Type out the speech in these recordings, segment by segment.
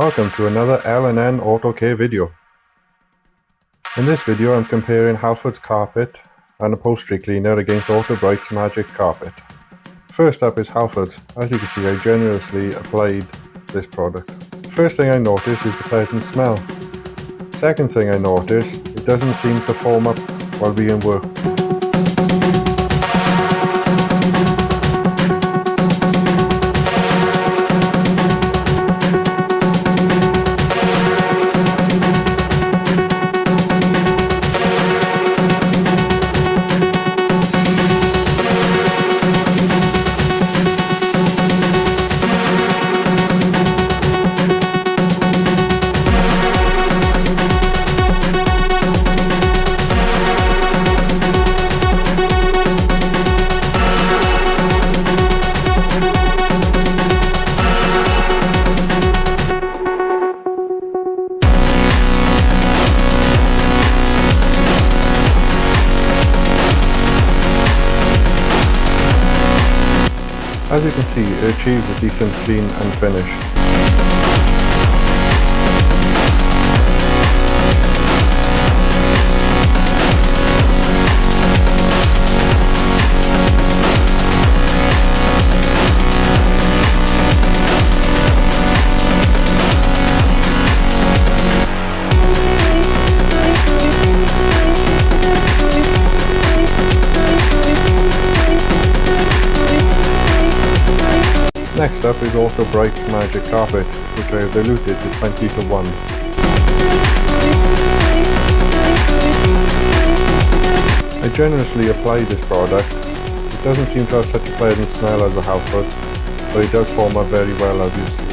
Welcome to another L and N Autocare video. In this video I'm comparing Halfords carpet and upholstery cleaner against Autobrite's magic carpet. First up is Halfords. As you can see, I generously applied this product. First thing I notice is the pleasant smell. Second thing I notice, it doesn't seem to foam up while being worked. As you can see, it achieves a decent clean and finish. Next up is Autobrite's magic carpet, which I have diluted to 20:1. I generously applied this product. It doesn't seem to have such a pleasant smell as the Halfords, but it does foam up very well, as you see.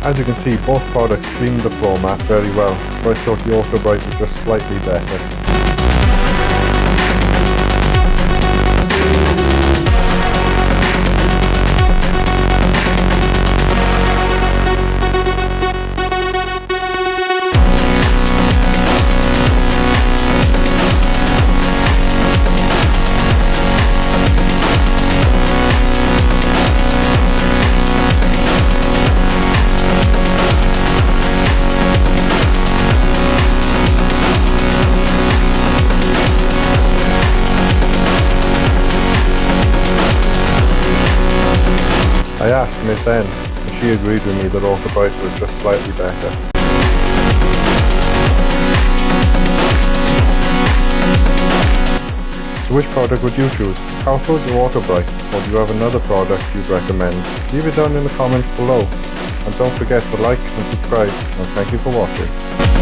As you can see, both products cleaned the floor mat very well, but I thought the Autobrite was just slightly better. I asked Miss N, and she agreed with me that Autobrite was just slightly better. So which product would you choose, Halfords or Autobrite, or do you have another product you'd recommend? Leave it down in the comments below, and don't forget to like and subscribe, and thank you for watching.